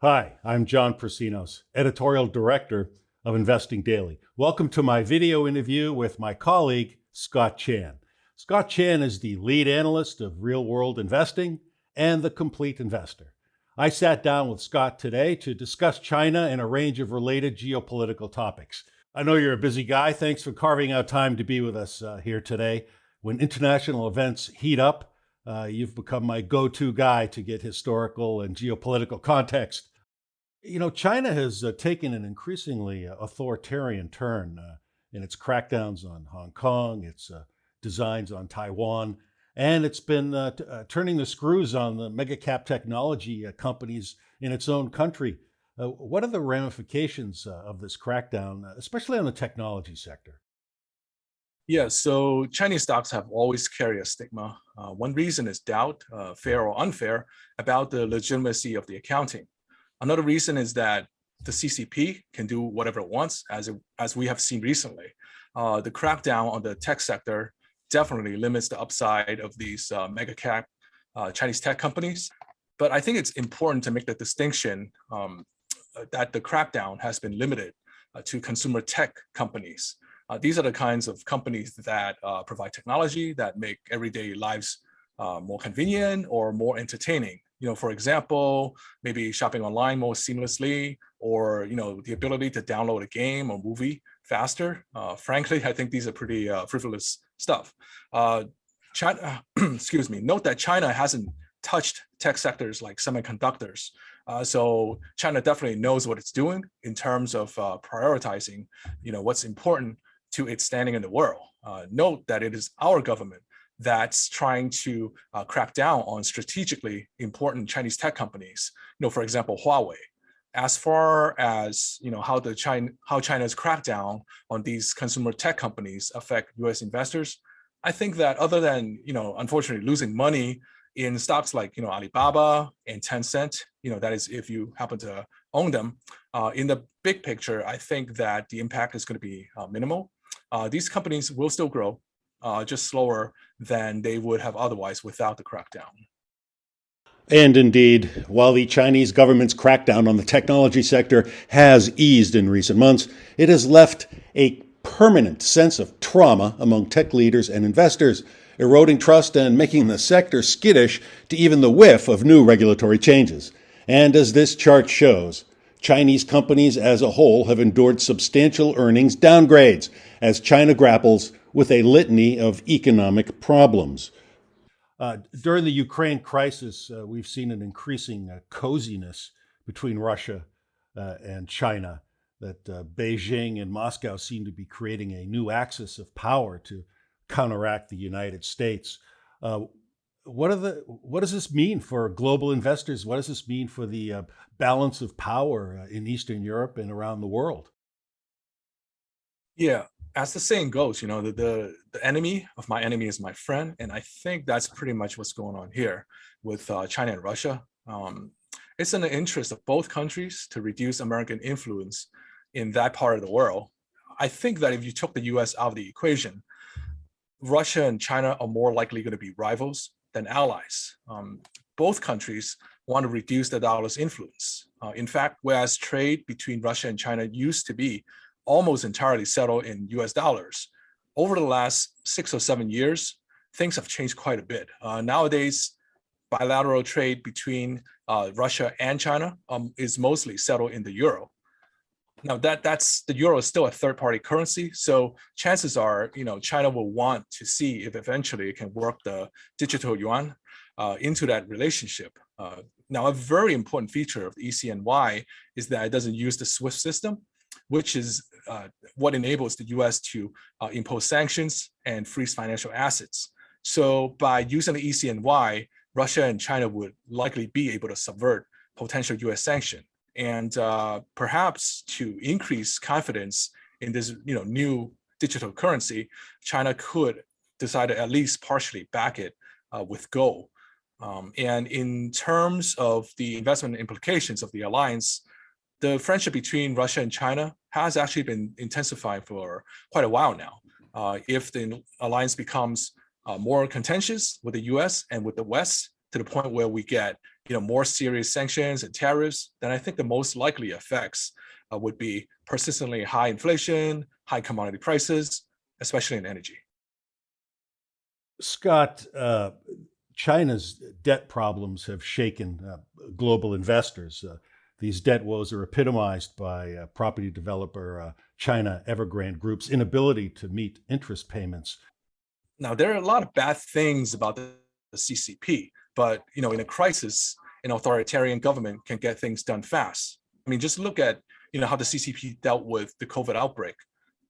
Hi, I'm John Prasinos, Editorial Director of Investing Daily. Welcome to my video interview with my colleague, Scott Chan. Scott Chan is the lead analyst of real world investing and the complete investor. I sat down with Scott today to discuss China and a range of related geopolitical topics. I know you're a busy guy. Thanks for carving out time to be with us here today. When international events heat up, you've become my go to guy to get historical and geopolitical context. China has taken an increasingly authoritarian turn in its crackdowns on Hong Kong, its designs on Taiwan, and it's been turning the screws on the mega cap technology companies in its own country. What are the ramifications of this crackdown, especially on the technology sector? Yeah, so Chinese stocks have always carried a stigma. One reason is doubt, fair or unfair, about the legitimacy of the accounting. Another reason is that the CCP can do whatever it wants, as we have seen recently. The crackdown on the tech sector definitely limits the upside of these mega cap Chinese tech companies. But I think it's important to make the distinction that the crackdown has been limited to consumer tech companies. These are the kinds of companies that provide technology that make everyday lives more convenient or more entertaining. For example, maybe shopping online more seamlessly, or the ability to download a game or movie faster. Frankly, I think these are pretty frivolous stuff. China, excuse me. Note that China hasn't touched tech sectors like semiconductors. So China definitely knows what it's doing in terms of prioritizing, what's important to its standing in the world. Note that it is our government that's trying to crack down on strategically important Chinese tech companies. For example, Huawei. As far as how China's crackdown on these consumer tech companies affect U.S. investors, I think that other than unfortunately losing money in stocks like Alibaba and Tencent, that is if you happen to own them, in the big picture, I think that the impact is going to be minimal. These companies will still grow, just slower than they would have otherwise without the crackdown. And indeed, while the Chinese government's crackdown on the technology sector has eased in recent months, it has left a permanent sense of trauma among tech leaders and investors, eroding trust and making the sector skittish to even the whiff of new regulatory changes. And as this chart shows, Chinese companies as a whole have endured substantial earnings downgrades as China grapples with a litany of economic problems. During the Ukraine crisis, we've seen an increasing coziness between Russia and China, that Beijing and Moscow seem to be creating a new axis of power to counteract the United States. Uh, what does this mean for global investors? What does this mean for the balance of power in Eastern Europe and around the world? Yeah, as the saying goes, the enemy of my enemy is my friend, and I think that's pretty much what's going on here with China and Russia. It's in the interest of both countries to reduce American influence in that part of the world. I think that if you took the U.S. out of the equation, Russia and China are more likely going to be rivals than allies. Both countries want to reduce the dollar's influence. In fact, whereas trade between Russia and China used to be almost entirely settled in US dollars, over the last 6 or 7 years, things have changed quite a bit. Nowadays, bilateral trade between Russia and China is mostly settled in the euro. Now that's the euro is still a third-party currency, so chances are, China will want to see if eventually it can work the digital yuan into that relationship. Now, a very important feature of the ECNY is that it doesn't use the SWIFT system, which is what enables the U.S. to impose sanctions and freeze financial assets. So by using the ECNY, Russia and China would likely be able to subvert potential U.S. sanction. And perhaps to increase confidence in this new digital currency, China could decide to at least partially back it with gold. And in terms of the investment implications of the alliance, the friendship between Russia and China has actually been intensifying for quite a while now. If the alliance becomes more contentious with the US and with the West, to the point where we get more serious sanctions and tariffs, then I think the most likely effects would be persistently high inflation, high commodity prices, especially in energy. Scott, China's debt problems have shaken global investors. These debt woes are epitomized by property developer China Evergrande Group's inability to meet interest payments. Now, there are a lot of bad things about the CCP, but in a crisis, an authoritarian government can get things done fast. I mean, just look at how the CCP dealt with the COVID outbreak.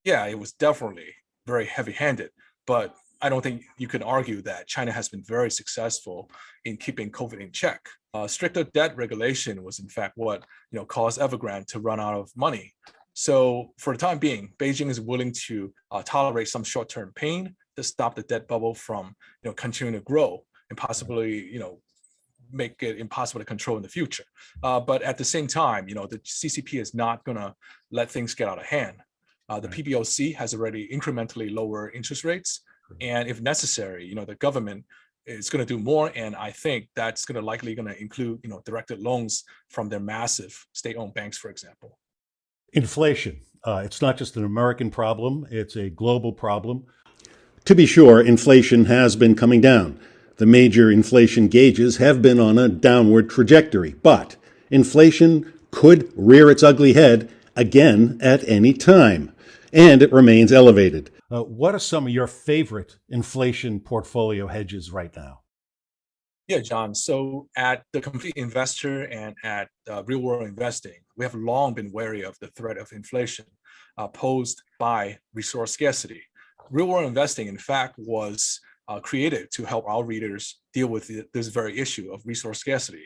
Yeah, it was definitely very heavy-handed, but I don't think you can argue that China has been very successful in keeping COVID in check. Stricter debt regulation was in fact what caused Evergrande to run out of money. So for the time being, Beijing is willing to tolerate some short-term pain to stop the debt bubble from continuing to grow and possibly make it impossible to control in the future. But at the same time, the CCP is not going to let things get out of hand. The PBOC has already incrementally lower interest rates, and if necessary, the government is going to do more. And I think that's likely going to include directed loans from their massive state-owned banks, for example. Inflation. It's not just an American problem, it's a global problem. To be sure, inflation has been coming down. The major inflation gauges have been on a downward trajectory, but inflation could rear its ugly head again at any time, and it remains elevated. What are some of your favorite inflation portfolio hedges right now? Yeah, John. So at the Complete Investor and at Real World Investing, we have long been wary of the threat of inflation posed by resource scarcity. Real World Investing, in fact, was created to help our readers deal with this very issue of resource scarcity.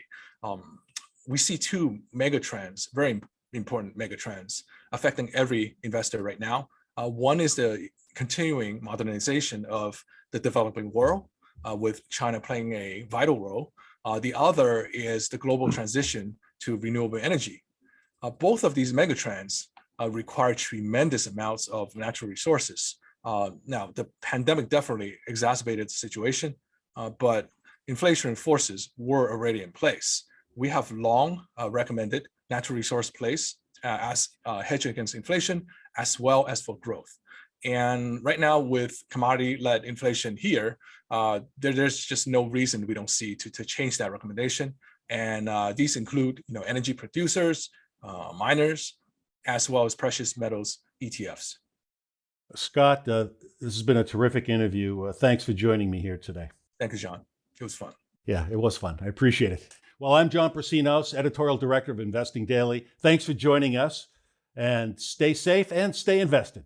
We see two megatrends, very important megatrends, affecting every investor right now. One is the continuing modernization of the developing world, with China playing a vital role. The other is the global transition to renewable energy. Both of these megatrends require tremendous amounts of natural resources. Now, the pandemic definitely exacerbated the situation, but inflationary forces were already in place. We have long recommended natural resource plays as hedge against inflation, as well as for growth. And right now, with commodity-led inflation here, there's just no reason we don't see to change that recommendation. And these include, energy producers, miners, as well as precious metals ETFs. Scott, this has been a terrific interview. Thanks for joining me here today. Thank you, John. It was fun. Yeah, it was fun. I appreciate it. Well, I'm John Prasinos, Editorial Director of Investing Daily. Thanks for joining us, and stay safe and stay invested.